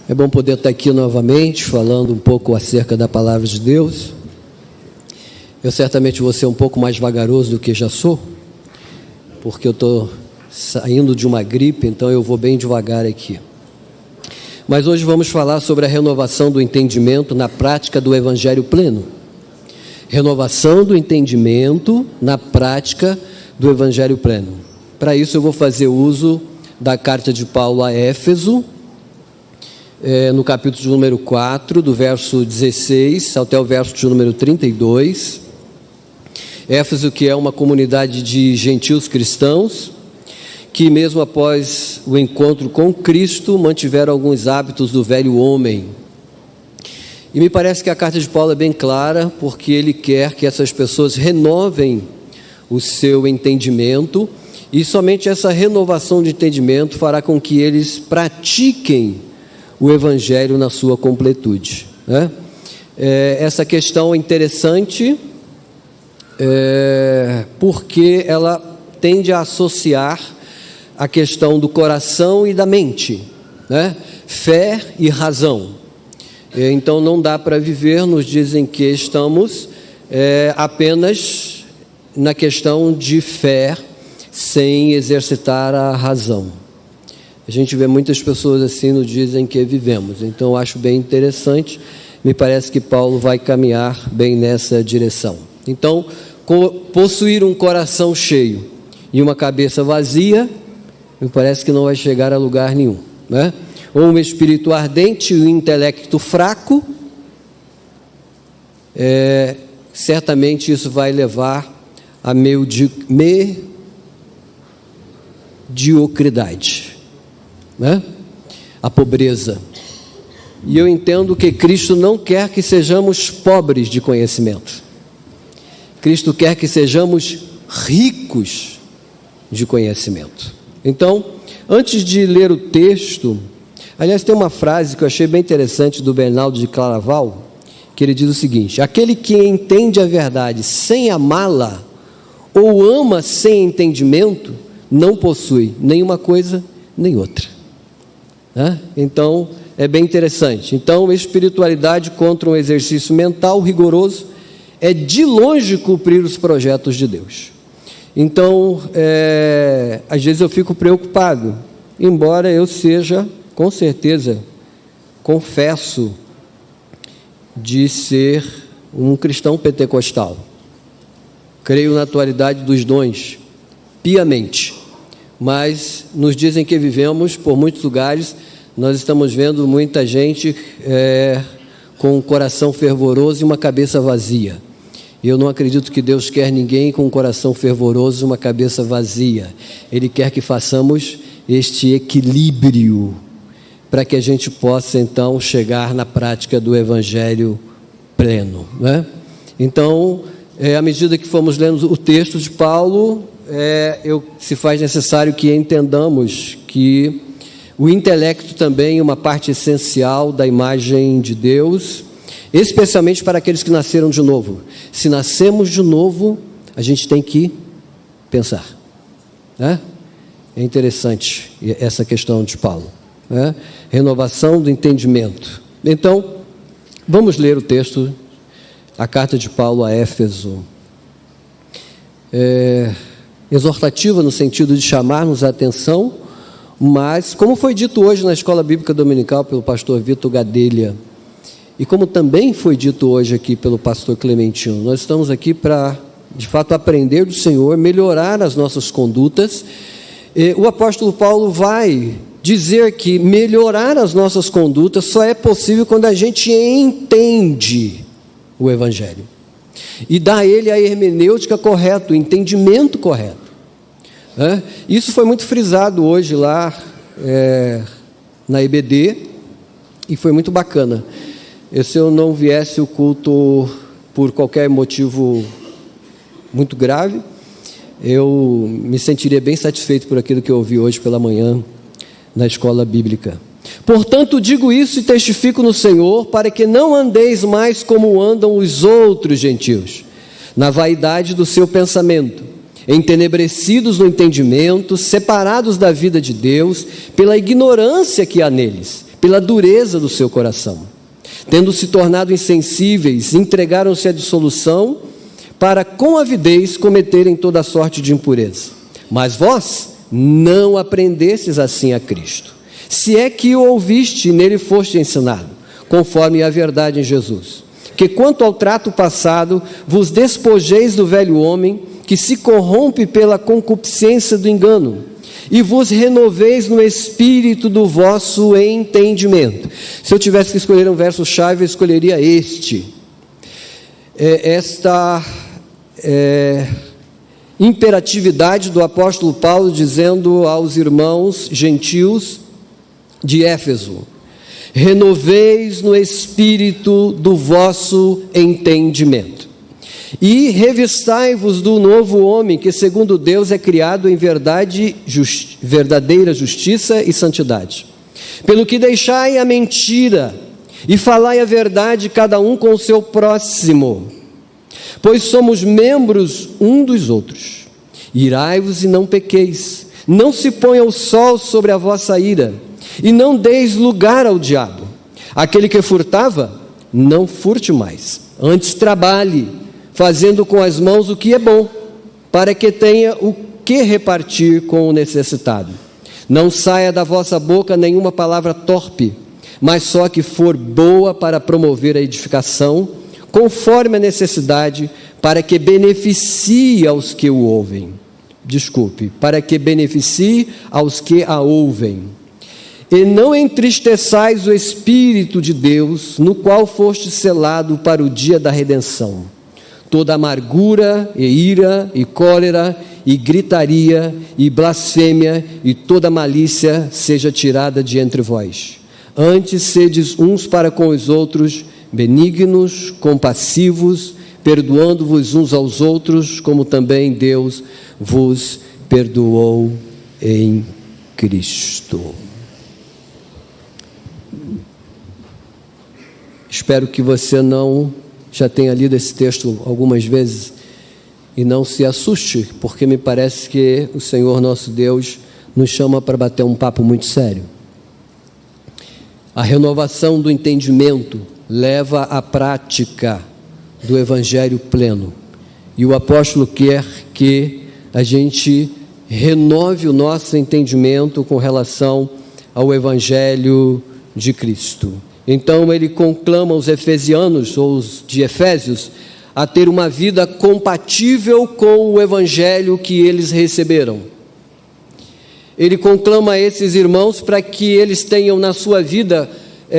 É bom poder estar aqui novamente, falando um pouco acerca da palavra de Deus. Eu certamente vou ser um pouco mais vagaroso do que já sou, porque eu estou saindo de uma gripe, então eu vou bem devagar aqui. Mas hoje vamos falar sobre a renovação do entendimento na prática do Evangelho pleno. Renovação do entendimento na prática do Evangelho pleno. Para isso eu vou fazer uso da carta de Paulo a Éfeso, no capítulo de número 4, do verso 16 até o verso de número 32. Éfeso, que é uma comunidade de gentios cristãos, que mesmo após o encontro com Cristo, mantiveram alguns hábitos do velho homem. E me parece que a carta de Paulo é bem clara, porque ele quer que essas pessoas renovem o seu entendimento, e somente essa renovação de entendimento fará com que eles pratiquem o Evangelho na sua completude, né? Essa questão é interessante, porque ela tende a associar a questão do coração e da mente, né? Fé e razão. Então não dá para viver nos dias em que estamos apenas na questão de fé, sem exercitar a razão. A gente vê muitas pessoas assim nos dias em que vivemos. Então eu acho bem interessante. Me parece que Paulo vai caminhar bem nessa direção. Então, possuir um coração cheio e uma cabeça vazia, me parece que não vai chegar a lugar nenhum, né? Ou um espírito ardente e um intelecto fraco, certamente isso vai levar a mediocridade, né? A pobreza. E eu entendo que Cristo não quer que sejamos pobres de conhecimento. Cristo quer que sejamos ricos de conhecimento. Então, antes de ler o texto, aliás, tem uma frase que eu achei bem interessante do Bernardo de Claraval, que ele diz o seguinte: aquele que entende a verdade sem amá-la, ou ama sem entendimento, não possui nenhuma coisa nem outra. Então, é bem interessante. Então, espiritualidade contra um exercício mental rigoroso é de longe cumprir os projetos de Deus. Então, às vezes eu fico preocupado, embora eu seja, com certeza, confesso de ser um cristão pentecostal. Creio na atualidade dos dons, piamente. Mas nos dias em que vivemos, por muitos lugares, nós estamos vendo muita gente com um coração fervoroso e uma cabeça vazia. Eu não acredito que Deus quer ninguém com um coração fervoroso e uma cabeça vazia. Ele quer que façamos este equilíbrio, para que a gente possa então chegar na prática do Evangelho pleno, né? Então, à medida que fomos lendo o texto de Paulo, se faz necessário que entendamos que o intelecto também é uma parte essencial da imagem de Deus, especialmente para aqueles que nasceram de novo. Se nascemos de novo, a gente tem que pensar, né? É interessante essa questão de Paulo, né? Renovação do entendimento. Então, vamos ler o texto, a carta de Paulo a Éfeso. Exortativa no sentido de chamar-nos a atenção, mas, como foi dito hoje na Escola Bíblica Dominical pelo pastor Vitor Gadelha, e como também foi dito hoje aqui pelo pastor Clementino, nós estamos aqui para, de fato, aprender do Senhor, melhorar as nossas condutas. O apóstolo Paulo vai dizer que melhorar as nossas condutas só é possível quando a gente entende o Evangelho e dá a ele a hermenêutica correta, o entendimento correto. Isso foi muito frisado hoje lá na EBD, e foi muito bacana. Se eu não viesse o culto por qualquer motivo muito grave, eu me sentiria bem satisfeito por aquilo que eu ouvi hoje pela manhã na escola bíblica. Portanto, digo isso e testifico no Senhor, para que não andeis mais como andam os outros gentios, na vaidade do seu pensamento, entenebrecidos no entendimento, separados da vida de Deus, pela ignorância que há neles, pela dureza do seu coração. Tendo se tornado insensíveis, entregaram-se à dissolução, para com avidez cometerem toda sorte de impureza. Mas vós não aprendestes assim a Cristo, se é que o ouviste e nele foste ensinado, conforme a verdade em Jesus. Que quanto ao trato passado, vos despojeis do velho homem, que se corrompe pela concupiscência do engano, e vos renoveis no espírito do vosso entendimento. Se eu tivesse que escolher um verso-chave, eu escolheria este. Esta imperatividade do apóstolo Paulo dizendo aos irmãos gentios de Éfeso: renoveis no espírito do vosso entendimento, e revistai-vos do novo homem, que segundo Deus é criado em verdadeira justiça e santidade. Pelo que deixai a mentira, e falai a verdade cada um com o seu próximo, pois somos membros um dos outros. Irai-vos e não pequeis, não se ponha o sol sobre a vossa ira, e não deis lugar ao diabo. Aquele que furtava, não furte mais, antes trabalhe, fazendo com as mãos o que é bom, para que tenha o que repartir com o necessitado. Não saia da vossa boca nenhuma palavra torpe, mas só que for boa para promover a edificação, conforme a necessidade, para que beneficie aos que o ouvem. Para que beneficie aos que a ouvem. E não entristeçais o Espírito de Deus, no qual foste selado para o dia da redenção. Toda amargura, e ira, e cólera, e gritaria, e blasfêmia, e toda malícia seja tirada de entre vós. Antes sedes uns para com os outros, benignos, compassivos, perdoando-vos uns aos outros, como também Deus vos perdoou em Cristo. Espero que você já tenha lido esse texto algumas vezes e não se assuste, porque me parece que o Senhor nosso Deus nos chama para bater um papo muito sério. A renovação do entendimento leva à prática do Evangelho pleno, e o apóstolo quer que a gente renove o nosso entendimento com relação ao Evangelho de Cristo. Então ele conclama os efesianos, ou os de Efésios, a ter uma vida compatível com o Evangelho que eles receberam. Ele conclama esses irmãos para que eles tenham na sua vida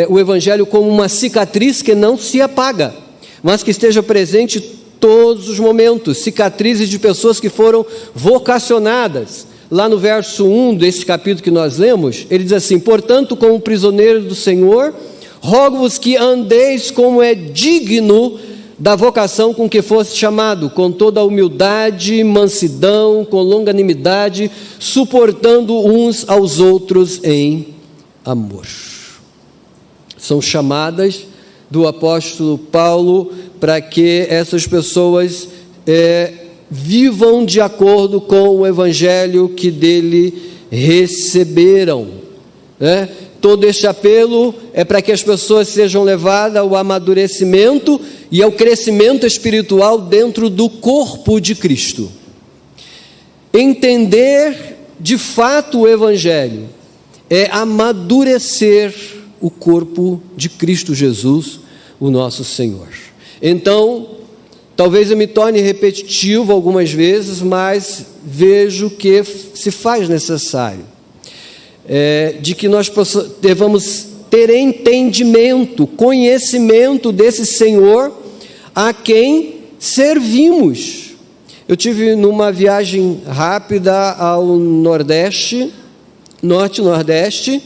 o Evangelho como uma cicatriz que não se apaga, mas que esteja presente todos os momentos, cicatrizes de pessoas que foram vocacionadas. Lá no verso 1 deste capítulo que nós lemos, ele diz assim: portanto, como prisioneiros do Senhor, rogo-vos que andeis como é digno da vocação com que foste chamado, com toda a humildade, mansidão, com longanimidade, suportando uns aos outros em amor. São chamadas do apóstolo Paulo para que essas pessoas vivam de acordo com o Evangelho que dele receberam, Todo este apelo é para que as pessoas sejam levadas ao amadurecimento e ao crescimento espiritual dentro do corpo de Cristo. Entender de fato o Evangelho é amadurecer o corpo de Cristo Jesus, o nosso Senhor. Então, talvez eu me torne repetitivo algumas vezes, mas vejo que se faz necessário. De que nós devamos ter entendimento, conhecimento desse Senhor a quem servimos. Eu tive numa viagem rápida ao Norte e Nordeste,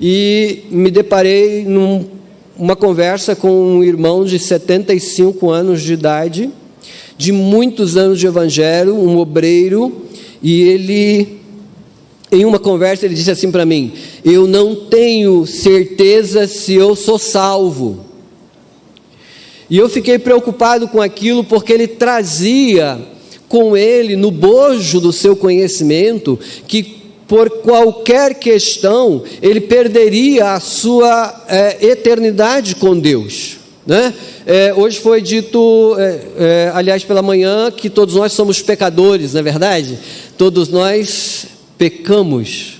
e me deparei numa conversa com um irmão de 75 anos de idade, de muitos anos de evangelho, um obreiro, e ele... Em uma conversa ele disse assim para mim: eu não tenho certeza se eu sou salvo. E eu fiquei preocupado com aquilo, porque ele trazia com ele, no bojo do seu conhecimento, que por qualquer questão, ele perderia a sua eternidade com Deus, né? Hoje foi dito, aliás, pela manhã, que todos nós somos pecadores, não é verdade? Todos nós pecamos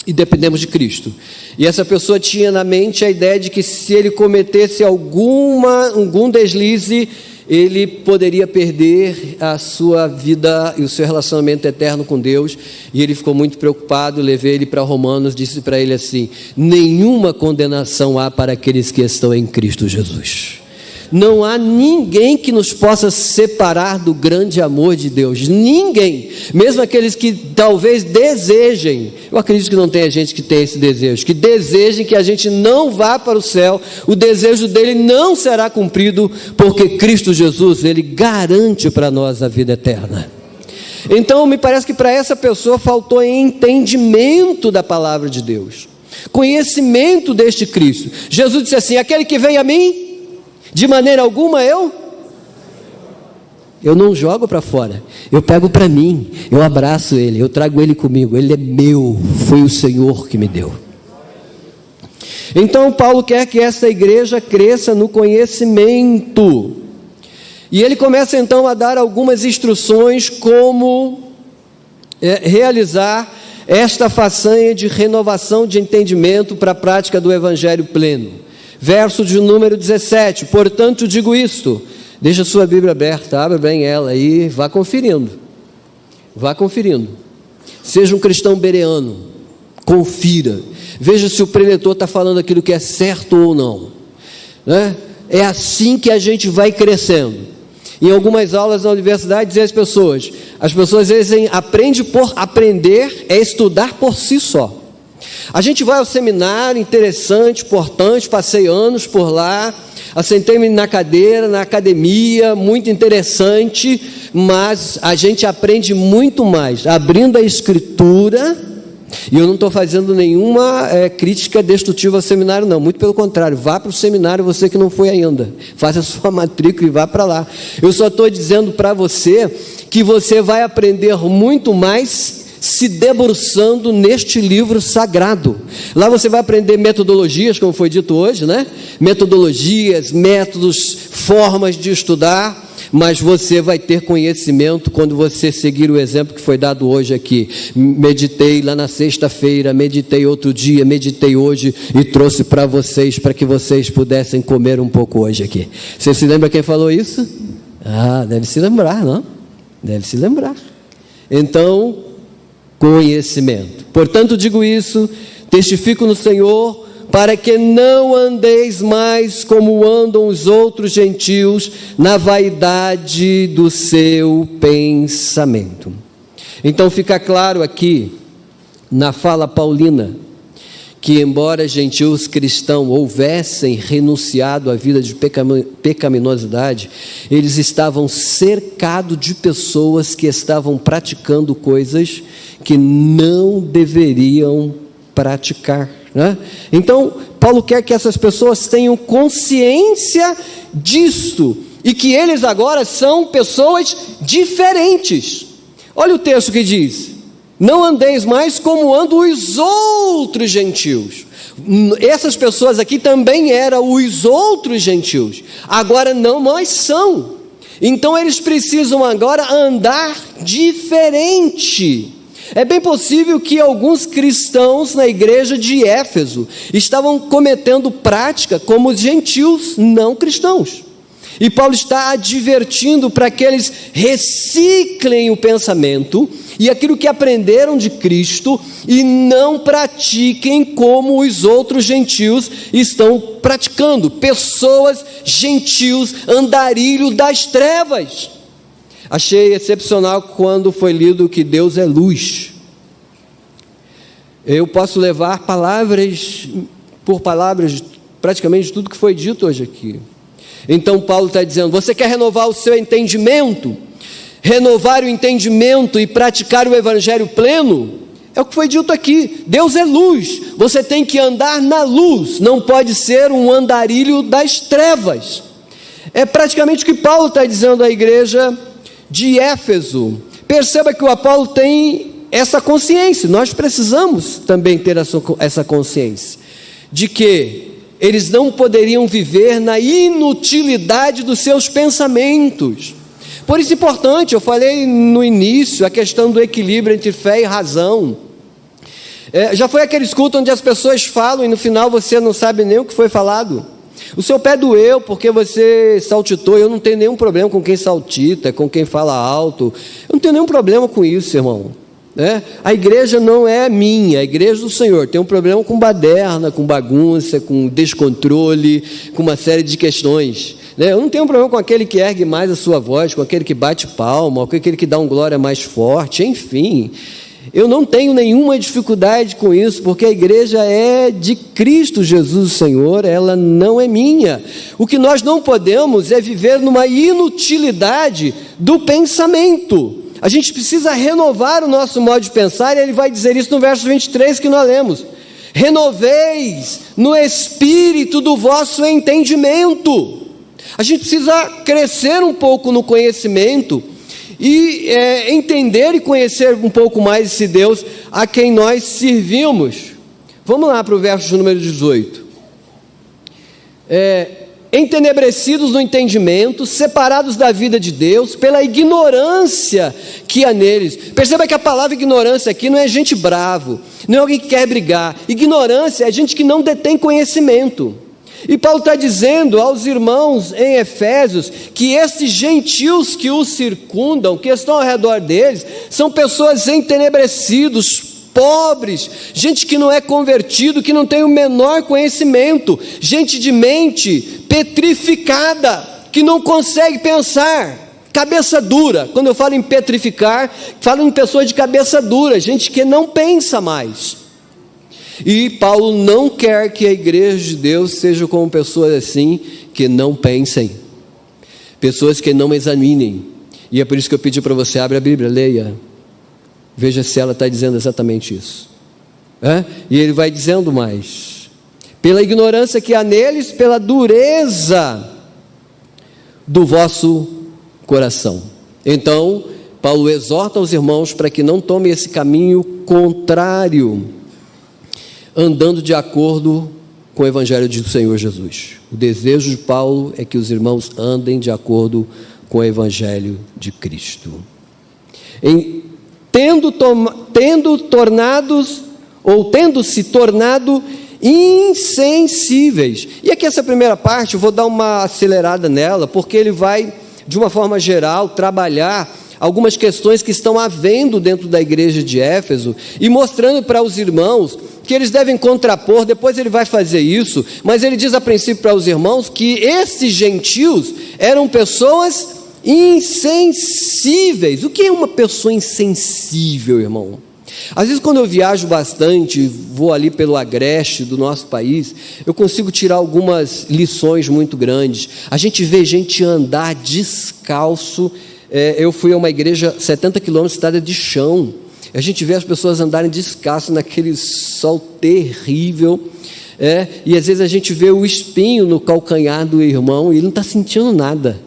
e dependemos de Cristo. E essa pessoa tinha na mente a ideia de que se ele cometesse algum deslize, ele poderia perder a sua vida e o seu relacionamento eterno com Deus. E ele ficou muito preocupado. Levei ele para Romanos, disse para ele assim: nenhuma condenação há para aqueles que estão em Cristo Jesus. Não há ninguém que nos possa separar do grande amor de Deus, ninguém, mesmo aqueles que talvez desejem. Eu acredito que não tenha gente que tenha esse desejo, que desejem que a gente não vá para o céu. O desejo dele não será cumprido, porque Cristo Jesus, ele garante para nós a vida eterna. Então me parece que para essa pessoa faltou entendimento da palavra de Deus, conhecimento deste Cristo. Jesus disse assim: aquele que vem a mim, de maneira alguma eu não jogo para fora, eu pego para mim, eu abraço ele, eu trago ele comigo, ele é meu, foi o Senhor que me deu. Então Paulo quer que essa igreja cresça no conhecimento, e ele começa então a dar algumas instruções como realizar esta façanha de renovação de entendimento para a prática do evangelho pleno. Verso de número 17: portanto digo isto, deixa sua Bíblia aberta, abra bem ela aí, vá conferindo, seja um cristão bereano, confira, veja se o preletor está falando aquilo que é certo ou não, né? É assim que a gente vai crescendo. Em algumas aulas na universidade dizem as pessoas às vezes aprende por aprender, é estudar por si só. A gente vai ao seminário, interessante, importante, passei anos por lá, assentei-me na cadeira, na academia, muito interessante, mas a gente aprende muito mais abrindo a Escritura. E eu não estou fazendo nenhuma crítica destrutiva ao seminário, não, muito pelo contrário, vá para o seminário, você que não foi ainda, faça a sua matrícula e vá para lá. Eu só estou dizendo para você que você vai aprender muito mais se debruçando neste livro sagrado. Lá você vai aprender metodologias, como foi dito hoje, né? Metodologias, métodos, formas de estudar, mas você vai ter conhecimento quando você seguir o exemplo que foi dado hoje aqui. Meditei lá na sexta-feira, meditei outro dia, meditei hoje e trouxe para vocês, para que vocês pudessem comer um pouco hoje aqui. Você se lembra quem falou isso? Deve se lembrar, não? Deve se lembrar. Então, conhecimento. Portanto, digo isso, testifico no Senhor, para que não andeis mais como andam os outros gentios, na vaidade do seu pensamento. Então fica claro aqui, na fala paulina, que embora gentios cristãos houvessem renunciado à vida de pecaminosidade, eles estavam cercados de pessoas que estavam praticando coisas que não deveriam praticar, né? Então Paulo quer que essas pessoas tenham consciência disso, e que eles agora são pessoas diferentes. Olha o texto que diz: não andeis mais como andam os outros gentios. Essas pessoas aqui também eram os outros gentios, agora não mais são. Então eles precisam agora andar diferente. É bem possível que alguns cristãos na igreja de Éfeso estavam cometendo prática como os gentios não cristãos. E Paulo está advertindo para que eles reciclem o pensamento e aquilo que aprenderam de Cristo, e não pratiquem como os outros gentios estão praticando. Pessoas gentios, andarilho das trevas. Achei excepcional quando foi lido que Deus é luz. Eu posso levar palavras por palavras, praticamente de tudo que foi dito hoje aqui. Então Paulo está dizendo: você quer renovar o seu entendimento? Renovar o entendimento e praticar o evangelho pleno? É o que foi dito aqui. Deus é luz, você tem que andar na luz, não pode ser um andarilho das trevas. É praticamente o que Paulo está dizendo à igreja de Éfeso. Perceba que o Apolo tem essa consciência, nós precisamos também ter essa consciência, de que eles não poderiam viver na inutilidade dos seus pensamentos. Por isso é importante, eu falei no início, a questão do equilíbrio entre fé e razão. Já foi aquele culto onde as pessoas falam e no final você não sabe nem o que foi falado. O seu pé doeu porque você saltitou. Eu não tenho nenhum problema com quem saltita, com quem fala alto. Eu não tenho nenhum problema com isso, irmão. A igreja não é minha, a igreja do Senhor. Tem um problema com baderna, com bagunça, com descontrole, com uma série de questões. Eu não tenho problema com aquele que ergue mais a sua voz, com aquele que bate palma, com aquele que dá um glória mais forte, enfim. Eu não tenho nenhuma dificuldade com isso, porque a igreja é de Cristo Jesus o Senhor, ela não é minha. O que nós não podemos é viver numa inutilidade do pensamento. A gente precisa renovar o nosso modo de pensar, e ele vai dizer isso no verso 23 que nós lemos. Renoveis no espírito do vosso entendimento. A gente precisa crescer um pouco no conhecimento e entender e conhecer um pouco mais esse Deus a quem nós servimos. Vamos lá para o verso número 18. Entenebrecidos no entendimento, separados da vida de Deus, pela ignorância que há neles. Perceba que a palavra ignorância aqui não é gente bravo, não é alguém que quer brigar. Ignorância é gente que não detém conhecimento. E Paulo está dizendo aos irmãos em Efésios que esses gentios que os circundam, que estão ao redor deles, são pessoas entenebrecidos, pobres, gente que não é convertido, que não tem o menor conhecimento, gente de mente petrificada, que não consegue pensar, cabeça dura. Quando eu falo em petrificar, falo em pessoas de cabeça dura, gente que não pensa mais. E Paulo não quer que a igreja de Deus seja como pessoas assim, que não pensem, pessoas que não examinem. E é por isso que eu pedi para você, abre a Bíblia, leia, veja se ela está dizendo exatamente isso. E ele vai dizendo mais: pela ignorância que há neles, pela dureza do vosso coração. Então Paulo exorta os irmãos para que não tomem esse caminho contrário, andando de acordo com o Evangelho do Senhor Jesus. O desejo de Paulo é que os irmãos andem de acordo com o Evangelho de Cristo. Tendo-se tornado insensíveis. E aqui essa primeira parte, eu vou dar uma acelerada nela, porque ele vai, de uma forma geral, trabalhar algumas questões que estão havendo dentro da igreja de Éfeso, e mostrando para os irmãos que eles devem contrapor. Depois ele vai fazer isso, mas ele diz a princípio para os irmãos que esses gentios eram pessoas insensíveis. O que é uma pessoa insensível, irmão? Às vezes quando eu viajo bastante, vou ali pelo agreste do nosso país, eu consigo tirar algumas lições muito grandes. A gente vê gente andar descalço. Eu fui a uma igreja 70 quilômetros de estrada de chão. A gente vê as pessoas andarem descalço naquele sol terrível, e às vezes a gente vê o espinho no calcanhar do irmão e ele não está sentindo nada,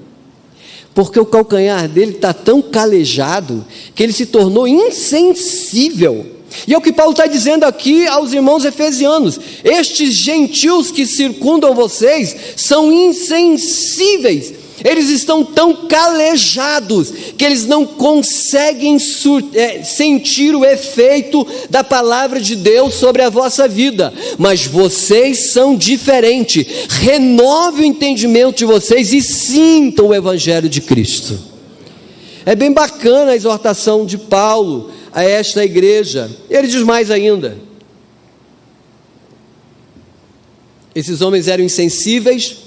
porque o calcanhar dele está tão calejado que ele se tornou insensível. E é o que Paulo está dizendo aqui aos irmãos efesianos: estes gentios que circundam vocês são insensíveis. Eles estão tão calejados que eles não conseguem sentir o efeito da palavra de Deus sobre a vossa vida. Mas vocês são diferentes. Renove o entendimento de vocês e sintam o Evangelho de Cristo. É bem bacana a exortação de Paulo a esta igreja. Ele diz mais ainda: esses homens eram insensíveis,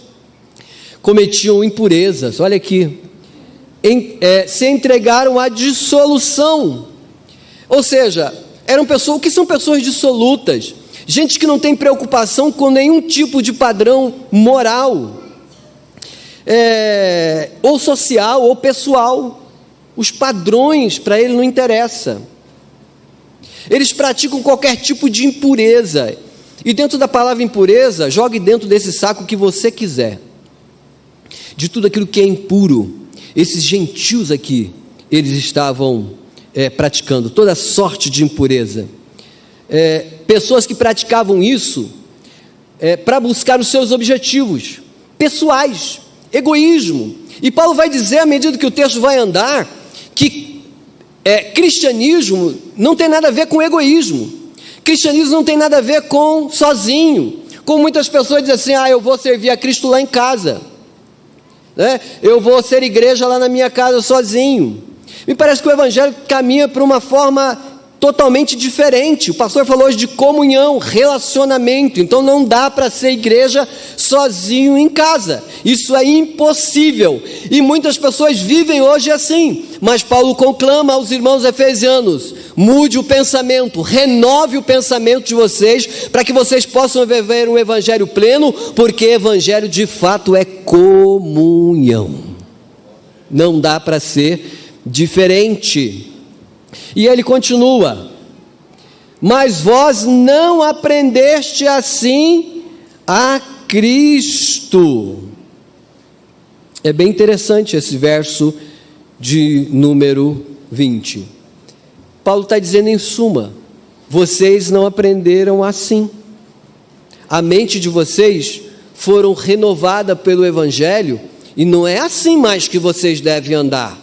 cometiam impurezas, olha aqui, se entregaram à dissolução. Ou seja, eram pessoas, o que são pessoas dissolutas? Gente que não tem preocupação com nenhum tipo de padrão moral, ou social, ou pessoal. Os padrões para ele não interessam. Eles praticam qualquer tipo de impureza, e dentro da palavra impureza, jogue dentro desse saco o que você quiser, de tudo aquilo que é impuro. Esses gentios aqui, eles estavam praticando, toda sorte de impureza. Pessoas que praticavam isso para buscar os seus objetivos pessoais, egoísmo. E Paulo vai dizer, à medida que o texto vai andar, que cristianismo não tem nada a ver com egoísmo. Cristianismo não tem nada a ver com sozinho. Como muitas pessoas dizem assim, eu vou servir a Cristo lá em casa, né? Eu vou ser igreja lá na minha casa sozinho. Me parece que o evangelho caminha para uma forma totalmente diferente. O pastor falou hoje de comunhão, relacionamento. Então não dá para ser igreja sozinho em casa. Isso é impossível. E muitas pessoas vivem hoje assim. Mas Paulo conclama aos irmãos efesianos: mude o pensamento, renove o pensamento de vocês, para que vocês possam viver um evangelho pleno, porque evangelho de fato é comunhão. Não dá para ser diferente. E ele continua: mas vós não aprendeste assim a Cristo. É bem interessante esse verso de número 20. Paulo está dizendo, em suma, vocês não aprenderam assim. A mente de vocês foram renovada pelo evangelho, e não é assim mais que vocês devem andar,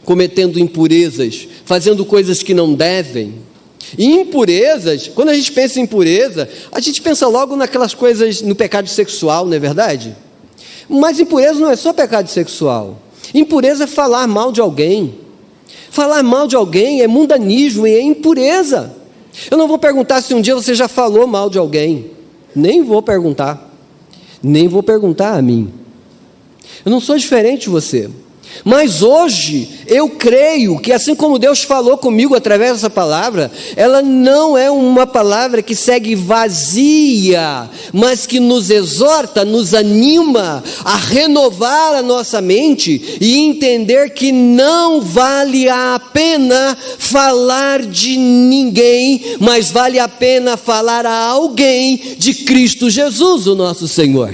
cometendo impurezas, fazendo coisas que não devem. E impurezas, quando a gente pensa em impureza, a gente pensa logo naquelas coisas, no pecado sexual, não é verdade? Mas impureza não é só pecado sexual. Impureza é falar mal de alguém. Falar mal de alguém é mundanismo e é impureza. Eu não vou perguntar se um dia você já falou mal de alguém. Nem vou perguntar. Nem vou perguntar a mim. Eu não sou diferente de você. Mas hoje eu creio que, assim como Deus falou comigo através dessa palavra, ela não é uma palavra que segue vazia, mas que nos exorta, nos anima a renovar a nossa mente e entender que não vale a pena falar de ninguém, mas vale a pena falar a alguém de Cristo Jesus, o nosso Senhor.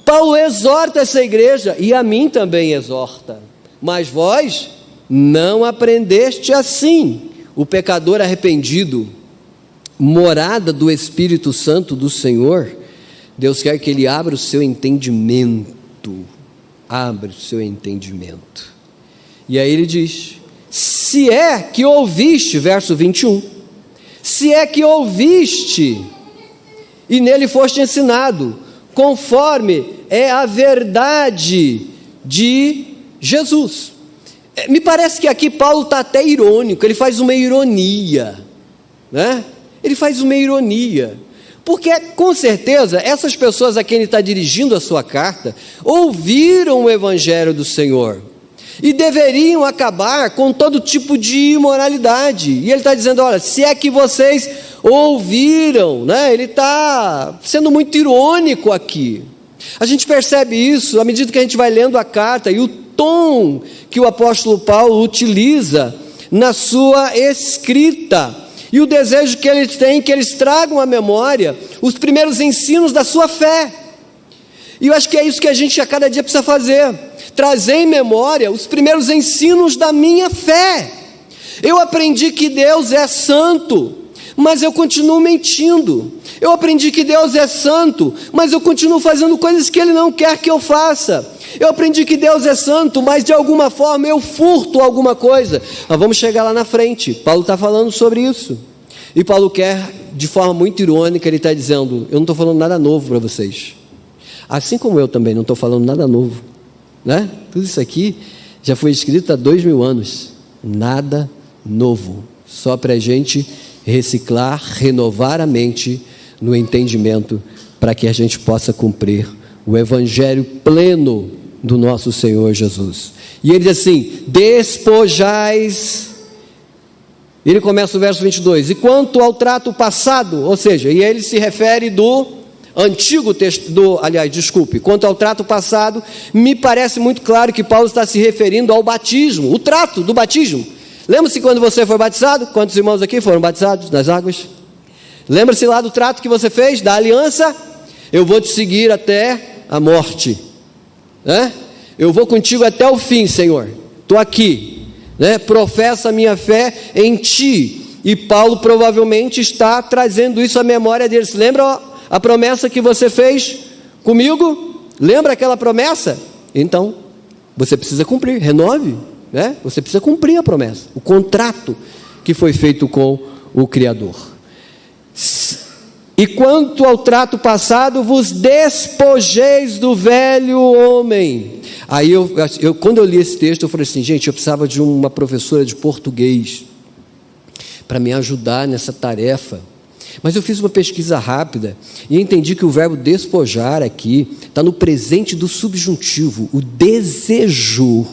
Paulo exorta essa igreja, e a mim também exorta: mas vós não aprendeste assim. O pecador arrependido, morada do Espírito Santo do Senhor, Deus quer que ele abra o seu entendimento. Abra o seu entendimento. E aí ele diz: se é que ouviste, verso 21, se é que ouviste, e nele foste ensinado, conforme é a verdade de Jesus. Me parece que aqui Paulo está até irônico, ele faz uma ironia, né? Ele faz uma ironia, porque com certeza essas pessoas a quem ele está dirigindo a sua carta ouviram o evangelho do Senhor e deveriam acabar com todo tipo de imoralidade. E ele está dizendo: olha, se é que vocês ouviram, né? Ele está sendo muito irônico aqui. A gente percebe isso à medida que a gente vai lendo a carta e o tom que o apóstolo Paulo utiliza na sua escrita, e o desejo que ele tem que eles tragam à memória os primeiros ensinos da sua fé. E eu acho que é isso que a gente a cada dia precisa fazer: trazer em memória os primeiros ensinos da minha fé. Eu aprendi que Deus é santo, mas eu continuo mentindo. Eu aprendi que Deus é santo, mas eu continuo fazendo coisas que Ele não quer que eu faça. Eu aprendi que Deus é santo, mas de alguma forma eu furto alguma coisa. Nós vamos chegar lá na frente. Paulo está falando sobre isso. E Paulo quer, de forma muito irônica, ele está dizendo: eu não estou falando nada novo para vocês. Assim como eu também não estou falando nada novo, né? Tudo isso aqui já foi escrito há 2000 anos. Nada novo. Só para a gente reciclar, renovar a mente no entendimento, para que a gente possa cumprir o evangelho pleno do nosso Senhor Jesus. E ele diz assim: despojais. Ele começa o verso 22, e quanto ao trato passado, ou seja, e ele se refere do antigo texto, quanto ao trato passado, me parece muito claro que Paulo está se referindo ao batismo, o trato do batismo. Lembra-se quando você foi batizado? Quantos irmãos aqui foram batizados nas águas? Lembra-se lá do trato que você fez, da aliança? Eu vou te seguir até a morte, né? Eu vou contigo até o fim, Senhor. Estou aqui, né? Professa a minha fé em ti. E Paulo provavelmente está trazendo isso à memória deles. Lembra a promessa que você fez comigo? Lembra aquela promessa? Então, você precisa cumprir, renove, né? Você precisa cumprir a promessa, o contrato que foi feito com o Criador. E quanto ao trato passado, vos despojeis do velho homem. Aí quando eu li esse texto, eu falei assim, gente, eu precisava de uma professora de português para me ajudar nessa tarefa. Mas eu fiz uma pesquisa rápida e entendi que o verbo despojar aqui está no presente do subjuntivo, o desejo.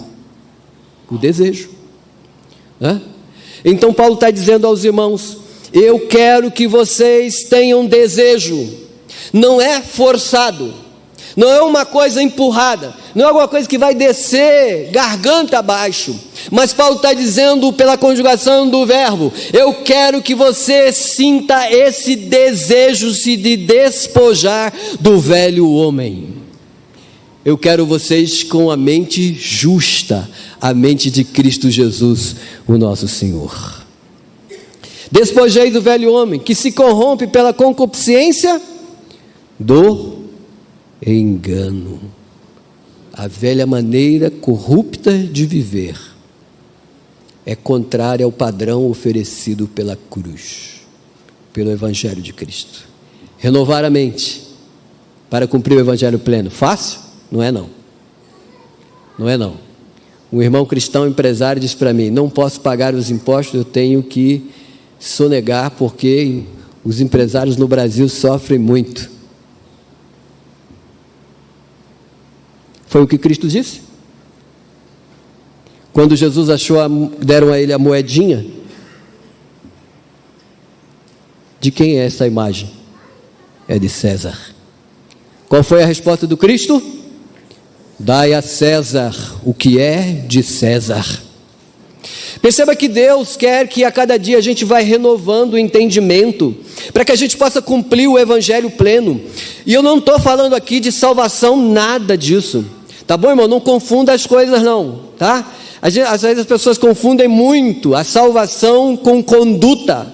O desejo. Né? Então Paulo está dizendo aos irmãos, eu quero que vocês tenham desejo, não é forçado, não é uma coisa empurrada, não é alguma coisa que vai descer garganta abaixo, mas Paulo está dizendo pela conjugação do verbo, eu quero que você sinta esse desejo de despojar do velho homem. Eu quero vocês com a mente justa, a mente de Cristo Jesus, o nosso Senhor. Despojei do velho homem, que se corrompe pela concupiscência do engano. A velha maneira corrupta de viver é contrária ao padrão oferecido pela cruz, pelo Evangelho de Cristo. Renovar a mente para cumprir o Evangelho pleno, fácil? Não é não. Não é não. Um irmão cristão empresário disse para mim, não posso pagar os impostos, eu tenho que sonegar porque os empresários no Brasil sofrem muito. Foi o que Cristo disse. Quando Jesus deram a ele a moedinha, de quem é essa imagem? É de César. Qual foi a resposta do Cristo? Dai a César o que é de César. Perceba que Deus quer que a cada dia a gente vai renovando o entendimento, para que a gente possa cumprir o Evangelho pleno. E eu não estou falando aqui de salvação, nada disso. Tá bom, irmão? Não confunda as coisas não, tá? Às vezes as pessoas confundem muito a salvação com conduta.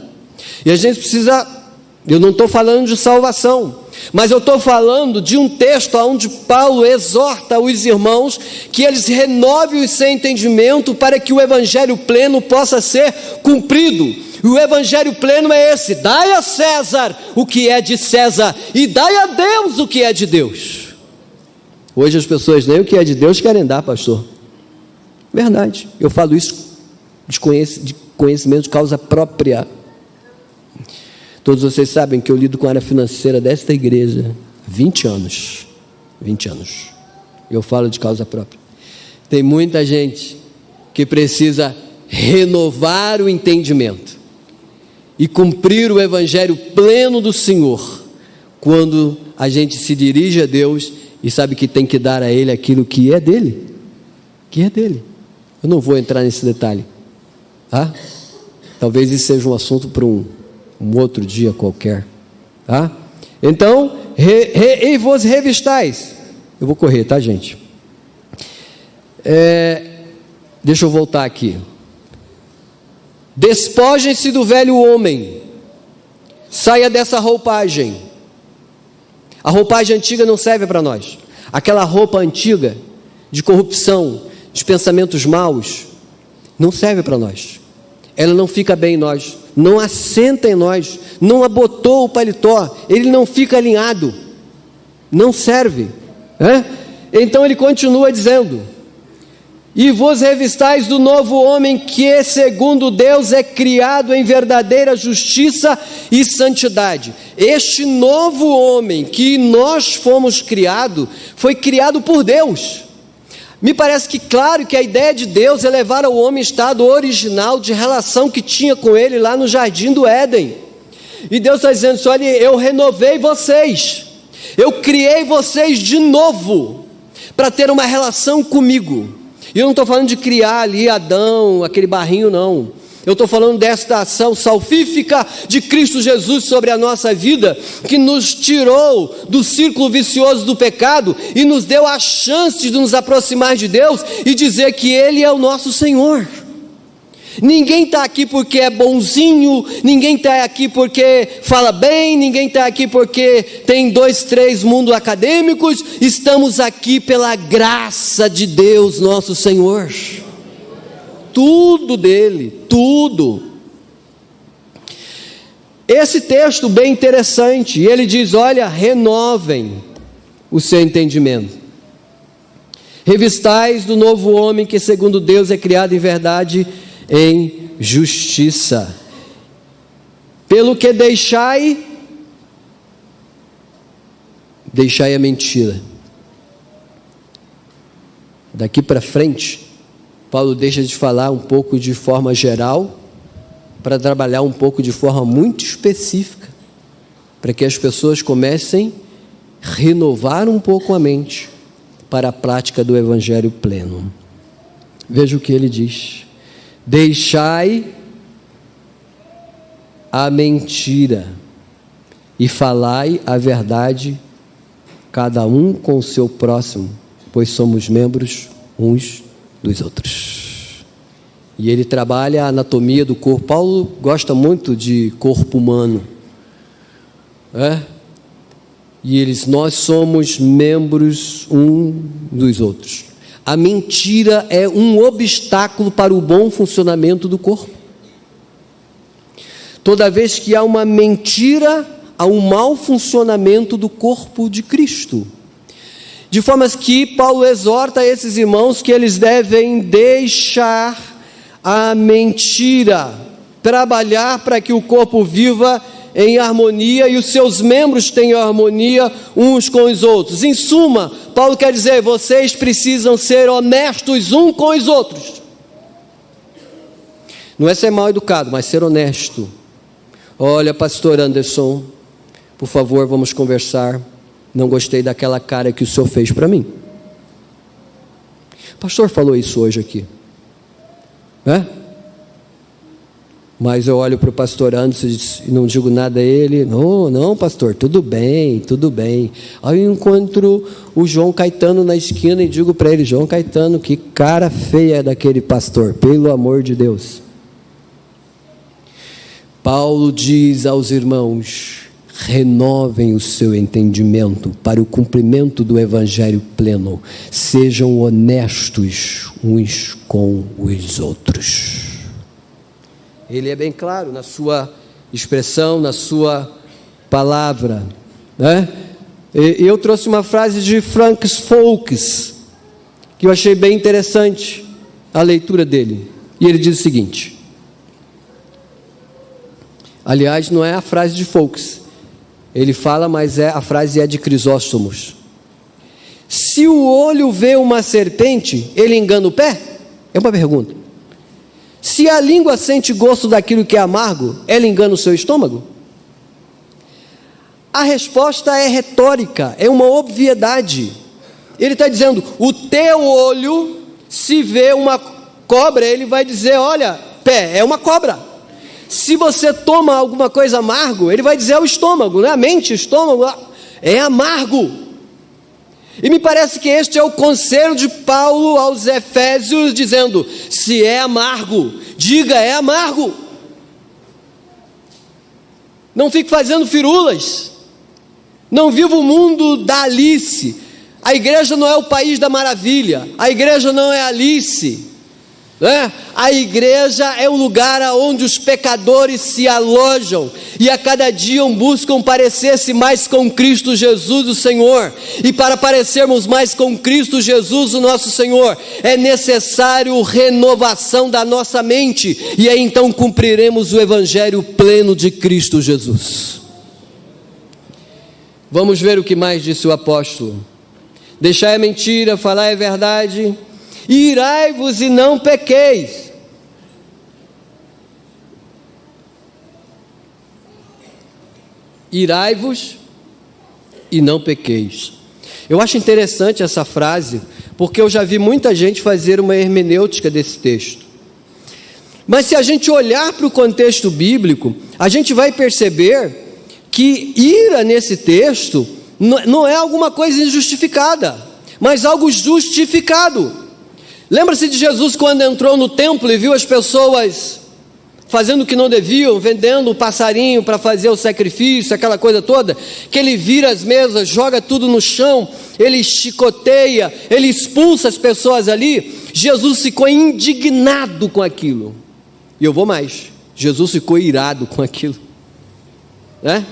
E a gente precisa... Eu não estou falando de salvação, mas eu estou falando de um texto onde Paulo exorta os irmãos que eles renovem o seu entendimento para que o Evangelho pleno possa ser cumprido. E o Evangelho pleno é esse: dai a César o que é de César e dai a Deus o que é de Deus. Hoje as pessoas nem o que é de Deus querem dar, pastor. Verdade, eu falo isso de conhecimento de causa própria. Todos vocês sabem que eu lido com a área financeira desta igreja há 20 anos. 20 anos. Eu falo de causa própria. Tem muita gente que precisa renovar o entendimento e cumprir o Evangelho pleno do Senhor, quando a gente se dirige a Deus e sabe que tem que dar a Ele aquilo que é dele. Que é dele. Eu não vou entrar nesse detalhe. Tá? Talvez isso seja um assunto para um outro dia qualquer, tá? Então, e vos revistais. Eu vou correr, tá, gente? Deixa eu voltar aqui. Despojem-se do velho homem. Saia dessa roupagem. A roupagem antiga não serve para nós. Aquela roupa antiga de corrupção, de pensamentos maus, não serve para nós. Ela não fica bem em nós, não assenta em nós, não abotou o paletó, ele não fica alinhado, não serve. Então ele continua dizendo: e vos revistais do novo homem, que segundo Deus é criado em verdadeira justiça e santidade. Este novo homem que nós fomos criado, foi criado por Deus. Me parece que claro que a ideia de Deus é levar ao homem estado original de relação que tinha com ele lá no jardim do Éden. E Deus está dizendo assim: olha, eu renovei vocês, eu criei vocês de novo para ter uma relação comigo. E eu não estou falando de criar ali Adão, aquele barrinho, não. Eu estou falando desta ação salvífica de Cristo Jesus sobre a nossa vida, que nos tirou do círculo vicioso do pecado e nos deu a chance de nos aproximar de Deus e dizer que Ele é o nosso Senhor. Ninguém está aqui porque é bonzinho, ninguém está aqui porque fala bem, ninguém está aqui porque tem 2, 3 mundos acadêmicos. Estamos aqui pela graça de Deus nosso Senhor. Tudo dele, tudo. Esse texto bem interessante, ele diz: olha, renovem o seu entendimento. Revistais do novo homem que segundo Deus é criado em verdade, em justiça. Pelo que deixai a mentira. Daqui para frente, Paulo deixa de falar um pouco de forma geral, para trabalhar um pouco de forma muito específica, para que as pessoas comecem a renovar um pouco a mente para a prática do evangelho pleno. Veja o que ele diz: deixai a mentira e falai a verdade, cada um com o seu próximo, pois somos membros uns dos outros. E ele trabalha a anatomia do corpo. Paulo gosta muito de corpo humano, e nós somos membros um dos outros. A mentira é um obstáculo para o bom funcionamento do corpo. Toda vez que há uma mentira, há um mau funcionamento do corpo de Cristo. De forma que Paulo exorta esses irmãos que eles devem deixar a mentira, trabalhar para que o corpo viva em harmonia e os seus membros tenham harmonia uns com os outros. Em suma, Paulo quer dizer: vocês precisam ser honestos uns com os outros. Não é ser mal educado, mas ser honesto. Olha, pastor Anderson, por favor, vamos conversar. Não gostei daquela cara que o senhor fez para mim. O pastor falou isso hoje aqui, mas eu olho para o pastor Anderson e não digo nada a ele. Não, pastor, tudo bem. Aí eu encontro o João Caetano na esquina e digo para ele: João Caetano, que cara feia é daquele pastor, pelo amor de Deus. Paulo diz aos irmãos: renovem o seu entendimento para o cumprimento do evangelho pleno, sejam honestos uns com os outros. Ele é bem claro na sua expressão, na sua palavra, Eu trouxe uma frase de Frank Foulkes, que eu achei bem interessante a leitura dele, e ele diz o seguinte, aliás, não é a frase de Foulkes, ele fala, mas a frase é de Crisóstomo: se o olho vê uma serpente, ele engana o pé? É uma pergunta. Se a língua sente gosto daquilo que é amargo, ela engana o seu estômago? A resposta é retórica, é uma obviedade. Ele está dizendo: o teu olho, se vê uma cobra, ele vai dizer: olha, pé, é uma cobra. Se você toma alguma coisa amargo, ele vai dizer: é o estômago, não é a mente, o estômago é amargo. E me parece que este é o conselho de Paulo aos Efésios, dizendo: se é amargo, diga é amargo. Não fique fazendo firulas. Não viva o mundo da Alice. A igreja não é o país da maravilha. A igreja não é Alice. A igreja é o lugar onde os pecadores se alojam e a cada dia buscam parecer-se mais com Cristo Jesus o Senhor. E para parecermos mais com Cristo Jesus o nosso Senhor, é necessário renovação da nossa mente, e aí então cumpriremos o evangelho pleno de Cristo Jesus. Vamos ver o que mais disse o apóstolo: deixai a mentira, falai a verdade, irai-vos e não pequeis. Irai-vos e não pequeis. Eu acho interessante essa frase, porque eu já vi muita gente fazer uma hermenêutica desse texto. Mas se a gente olhar para o contexto bíblico, a gente vai perceber que ira nesse texto não é alguma coisa injustificada, mas algo justificado. Lembra-se de Jesus quando entrou no templo e viu as pessoas fazendo o que não deviam, vendendo o passarinho para fazer o sacrifício, aquela coisa toda, que ele vira as mesas, joga tudo no chão, ele chicoteia, ele expulsa as pessoas ali. Jesus ficou indignado com aquilo. E eu vou mais, Jesus ficou irado com aquilo, né?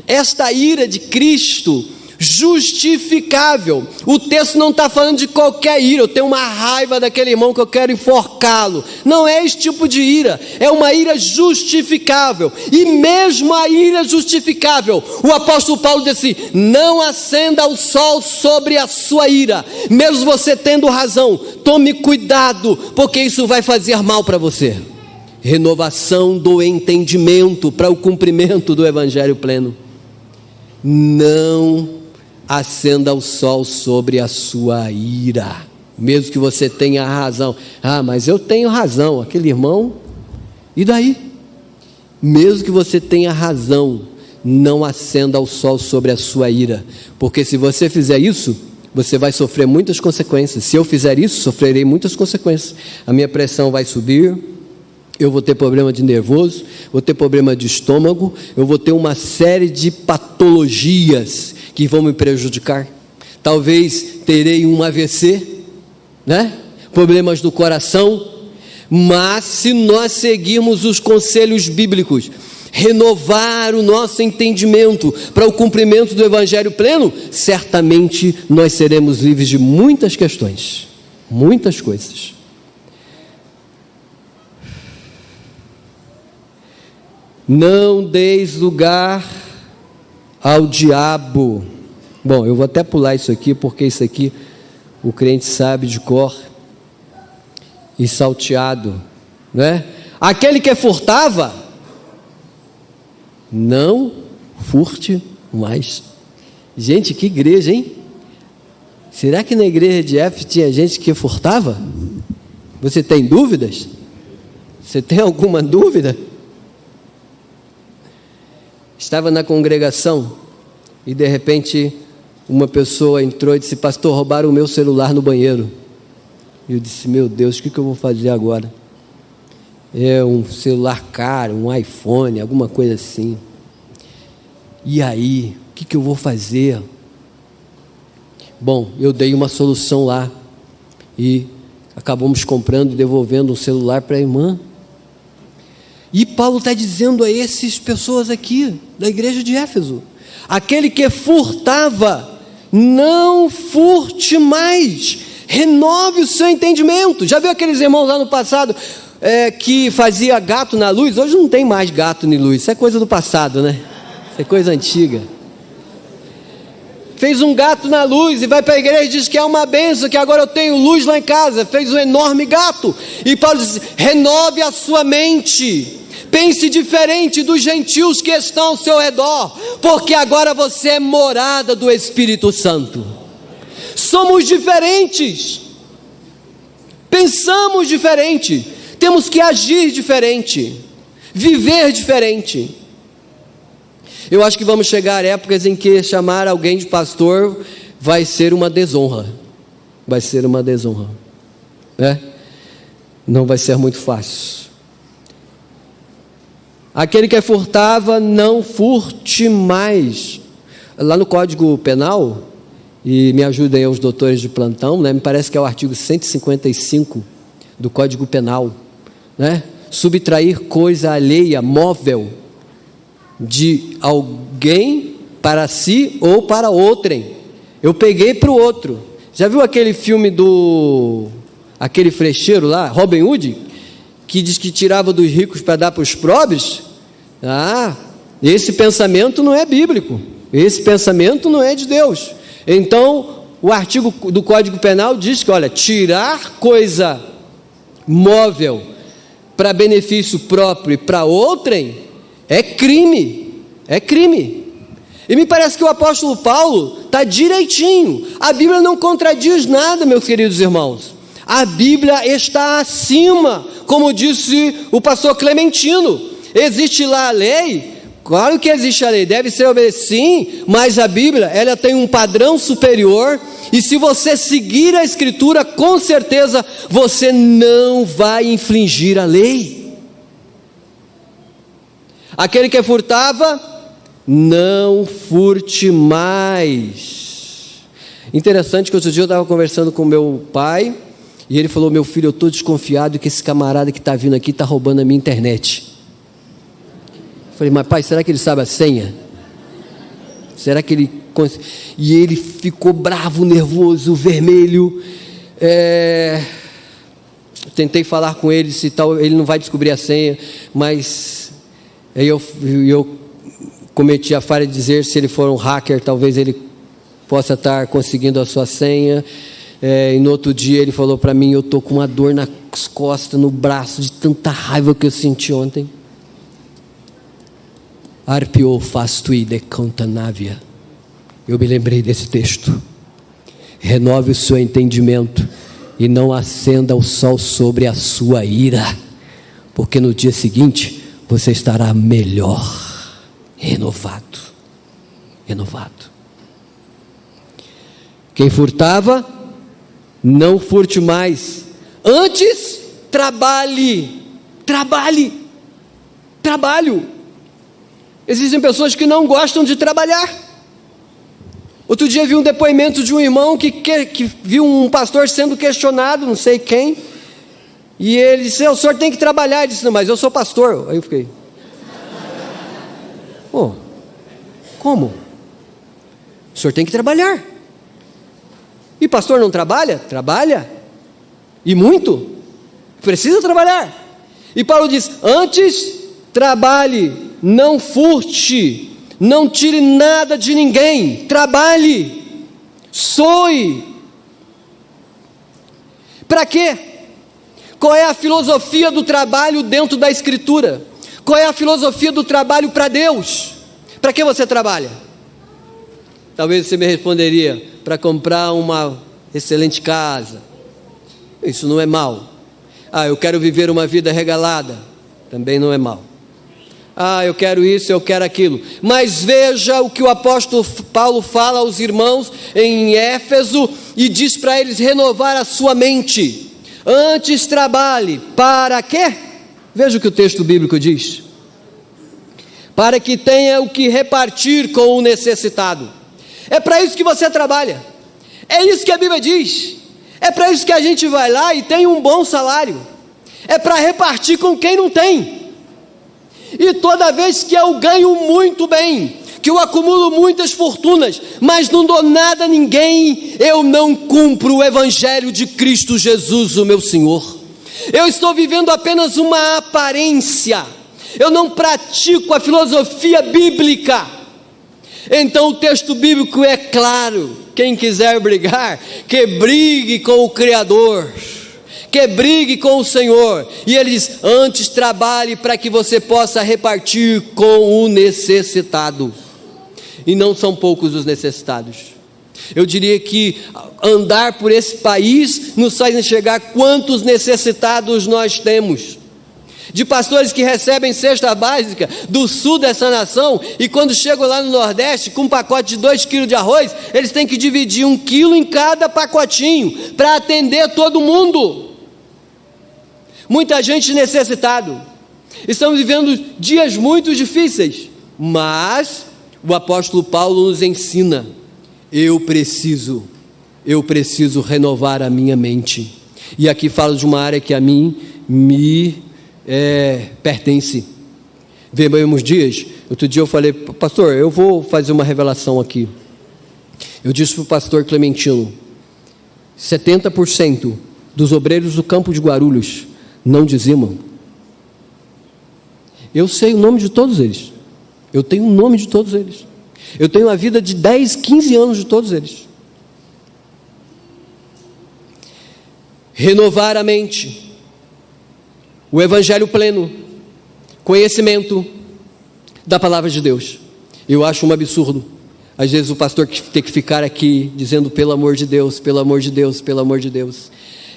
Esta ira de Cristo, justificável. O texto não está falando de qualquer ira. Eu tenho uma raiva daquele irmão que eu quero enforcá-lo. Não é esse tipo de ira. É uma ira justificável. E mesmo a ira justificável, o apóstolo Paulo disse: não acenda o sol sobre a sua ira. Mesmo você tendo razão, tome cuidado, porque isso vai fazer mal para você. Renovação do entendimento para o cumprimento do evangelho pleno. Não acenda o sol sobre a sua ira, mesmo que você tenha razão. Ah, mas eu tenho razão, aquele irmão, e daí? Mesmo que você tenha razão, não acenda o sol sobre a sua ira, porque se você fizer isso, você vai sofrer muitas consequências. Se eu fizer isso, sofrerei muitas consequências. A minha pressão vai subir, eu vou ter problema de nervoso, vou ter problema de estômago, eu vou ter uma série de patologias que vão me prejudicar. Talvez terei um AVC, né? Problemas do coração. Mas se nós seguirmos os conselhos bíblicos, renovar o nosso entendimento para o cumprimento do evangelho pleno, certamente nós seremos livres de muitas questões, muitas coisas. Não deis lugar ao diabo. Bom, eu vou até pular isso aqui, porque isso aqui o crente sabe de cor e salteado, né? Aquele que furtava, não furte mais. Gente, que igreja, hein? Será que na igreja de Éfeso tinha gente que furtava? Você tem dúvidas? Você tem alguma dúvida? Estava na congregação e de repente uma pessoa entrou e disse: pastor, roubaram o meu celular no banheiro. E eu disse: meu Deus, o que eu vou fazer agora? É um celular caro, um iPhone, alguma coisa assim. E aí, o que eu vou fazer? Bom, eu dei uma solução lá e acabamos comprando e devolvendo um celular para a irmã. E Paulo está dizendo a essas pessoas aqui, da igreja de Éfeso: aquele que furtava, não furte mais, renove o seu entendimento. Já viu aqueles irmãos lá no passado que fazia gato na luz? Hoje não tem mais gato na luz, isso é coisa do passado, né? Isso é coisa antiga. Fez um gato na luz e vai para a igreja e diz que é uma bênção, que agora eu tenho luz lá em casa. Fez um enorme gato. E Paulo diz: renove a sua mente. Pense diferente dos gentios que estão ao seu redor, porque agora você é morada do Espírito Santo. Somos diferentes, pensamos diferente, temos que agir diferente, viver diferente. Eu acho que vamos chegar a épocas em que chamar alguém de pastor vai ser uma desonra, né? Não vai ser muito fácil. Aquele que furtava, não furte mais. Lá no Código Penal, e me ajudem aí os doutores de plantão, né? Me parece que é o artigo 155 do Código Penal, né? Subtrair coisa alheia, móvel, de alguém para si ou para outrem. Eu peguei para o outro. Já viu aquele filme aquele frecheiro lá, Robin Hood, que diz que tirava dos ricos para dar para os pobres? Esse pensamento não é bíblico, esse pensamento não é de Deus. Então o artigo do Código Penal diz que, olha, tirar coisa móvel para benefício próprio e para outrem é crime, E me parece que o apóstolo Paulo está direitinho. A Bíblia não contradiz nada, meus queridos irmãos. A Bíblia está acima, como disse o pastor Clementino. Existe lá a lei Claro que existe a lei, deve ser obedecida, sim, mas a Bíblia, ela tem um padrão superior, e se você seguir a Escritura, com certeza você não vai infringir a lei. Aquele que furtava, não furte mais. Interessante que outro dia eu estava conversando com meu pai, e ele falou: meu filho, eu estou desconfiado que esse camarada que está vindo aqui está roubando a minha internet. Eu falei: mas pai, será que ele sabe a senha? Será que ele... E ele ficou bravo, nervoso, vermelho. Tentei falar com ele se tal, ele não vai descobrir a senha, mas aí eu cometi a falha de dizer: se ele for um hacker, talvez ele possa estar conseguindo a sua senha. E no outro dia ele falou para mim: eu estou com uma dor nas costas, no braço, de tanta raiva que eu senti ontem. Arpio fastui de contanavia. Eu me lembrei desse texto. Renove o seu entendimento e não acenda o sol sobre a sua ira, porque no dia seguinte você estará melhor, renovado. Quem furtava, não furte mais. Antes, trabalho. Existem pessoas que não gostam de trabalhar. Outro dia vi um depoimento de um irmão que viu um pastor sendo questionado, não sei quem, e ele disse: o senhor tem que trabalhar. Ele disse: não, mas eu sou pastor. Aí eu fiquei: como? O senhor tem que trabalhar. E pastor não trabalha? Trabalha. E muito. Precisa trabalhar. E Paulo diz: antes trabalhe, não furte, não tire nada de ninguém, trabalhe, soe. Para quê? Qual é a filosofia do trabalho dentro da Escritura? Qual é a filosofia do trabalho para Deus? Para que você trabalha? Talvez você me responderia: para comprar uma excelente casa. Isso não é mal. Eu quero viver uma vida regalada. Também não é mal. Eu quero isso, eu quero aquilo. Mas veja o que o apóstolo Paulo fala aos irmãos em Éfeso, e diz para eles renovar a sua mente. Antes trabalhe, para quê? Veja o que o texto bíblico diz: para que tenha o que repartir com o necessitado. É para isso que você trabalha. É isso que a Bíblia diz. É para isso que a gente vai lá e tem um bom salário. É para repartir com quem não tem. E toda vez que eu ganho muito bem, que eu acumulo muitas fortunas, mas não dou nada a ninguém, eu não cumpro o Evangelho de Cristo Jesus, o meu Senhor. Eu estou vivendo apenas uma aparência. Eu não pratico a filosofia bíblica. Então o texto bíblico é claro: quem quiser brigar, que brigue com o Criador, que brigue com o Senhor. E ele diz: antes trabalhe para que você possa repartir com o necessitado. E não são poucos os necessitados. Eu diria que andar por esse país nos faz enxergar quantos necessitados nós temos. De pastores que recebem cesta básica do sul dessa nação, e quando chegam lá no Nordeste com um pacote de 2 quilos de arroz, eles têm que dividir 1 quilo em cada pacotinho para atender todo mundo. Muita gente necessitada. Estamos vivendo dias muito difíceis, mas o apóstolo Paulo nos ensina: eu preciso renovar a minha mente. E aqui falo de uma área que a mim me pertence. Vivemos dias. Outro dia eu falei: pastor, eu vou fazer uma revelação aqui. Eu disse para o pastor Clementino: 70% dos obreiros do campo de Guarulhos não dizimam. Eu sei o nome de todos eles. Eu tenho o nome de todos eles. Eu tenho a vida de 10, 15 anos de todos eles. Renovar a mente. O Evangelho pleno. Conhecimento da palavra de Deus. Eu acho um absurdo às vezes o pastor tem que ficar aqui dizendo: pelo amor de Deus, pelo amor de Deus, pelo amor de Deus.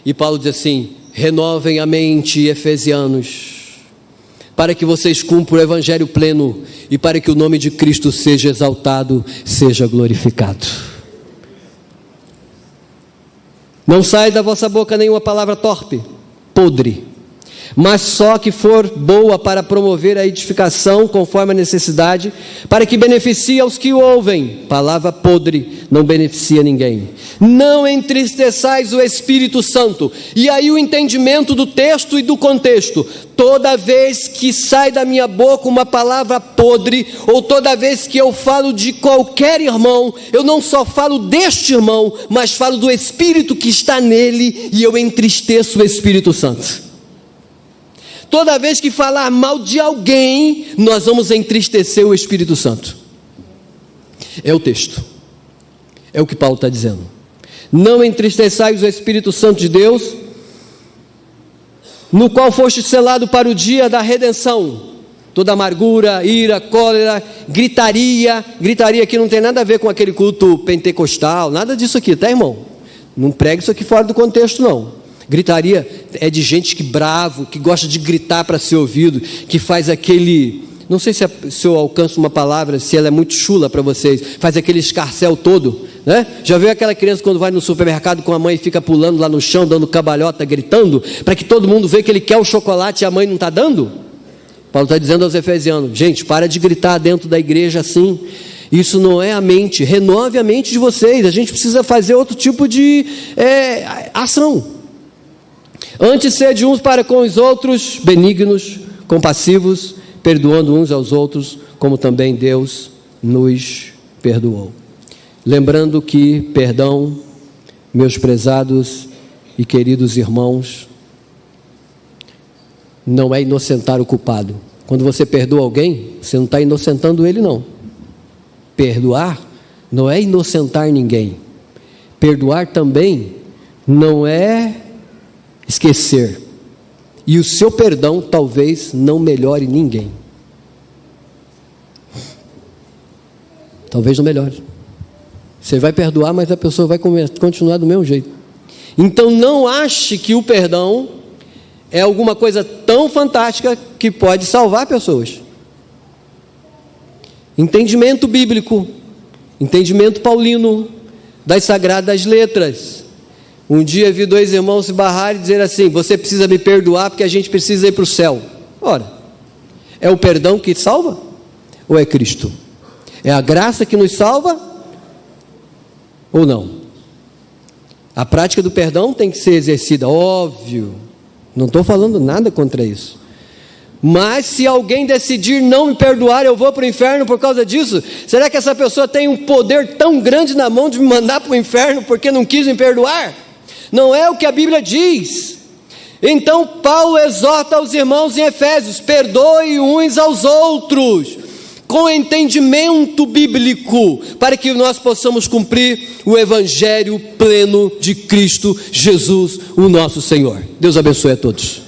E Paulo diz assim: renovem a mente, Efesianos. para que vocês cumpram o evangelho pleno e para que o nome de Cristo seja exaltado, seja glorificado. Não sai da vossa boca nenhuma palavra torpe, podre, mas só que for boa para promover a edificação conforme a necessidade, para que beneficie aos que ouvem. Palavra podre não beneficia ninguém. Não entristeçais o Espírito Santo. E aí o entendimento do texto e do contexto. Toda vez que sai da minha boca uma palavra podre, ou toda vez que eu falo de qualquer irmão, eu não só falo deste irmão, mas falo do Espírito que está nele, e eu entristeço o Espírito Santo. Toda vez que falar mal de alguém, nós vamos entristecer o Espírito Santo. É o texto. É o que Paulo está dizendo. Não entristeçais o Espírito Santo de Deus, no qual foste selado para o dia da redenção. Toda amargura, ira, cólera, gritaria que não tem nada a ver com aquele culto pentecostal, nada disso aqui, tá, irmão? Não pregue isso aqui fora do contexto, não. Gritaria é de gente que bravo, que gosta de gritar para ser ouvido, que faz aquele, não sei se eu alcanço uma palavra, se ela é muito chula para vocês, faz aquele escarcéu todo, né? Já viu aquela criança quando vai no supermercado com a mãe e fica pulando lá no chão, dando cambalhota, gritando, para que todo mundo veja que ele quer o chocolate e a mãe não está dando? Paulo está dizendo aos efesianos, gente, para de gritar dentro da igreja assim. Isso não é a mente, renove a mente de vocês, a gente precisa fazer outro tipo de ação. Antes sede uns para com os outros benignos, compassivos, perdoando uns aos outros, como também Deus nos perdoou. Lembrando que perdão, meus prezados e queridos irmãos, não é inocentar o culpado. Quando você perdoa alguém, você não está inocentando ele, não. Perdoar não é inocentar ninguém. Perdoar também não é esquecer. E o seu perdão talvez não melhore ninguém. Talvez não melhore. Você vai perdoar, mas a pessoa vai continuar do mesmo jeito. Então não ache que o perdão é alguma coisa tão fantástica que pode salvar pessoas. Entendimento bíblico, entendimento paulino das sagradas letras. Um dia vi dois irmãos se barrarem e dizer assim: você precisa me perdoar porque a gente precisa ir para o céu. Ora, é o perdão que salva? Ou é Cristo? É a graça que nos salva? Ou não? A prática do perdão tem que ser exercida, óbvio. Não estou falando nada contra isso. Mas se alguém decidir não me perdoar, eu vou para o inferno por causa disso? Será que essa pessoa tem um poder tão grande na mão de me mandar para o inferno porque não quis me perdoar? Não é o que a Bíblia diz. Então Paulo exorta os irmãos em Efésios: perdoe uns aos outros, com entendimento bíblico, para que nós possamos cumprir o evangelho pleno de Cristo Jesus, o nosso Senhor. Deus abençoe a todos.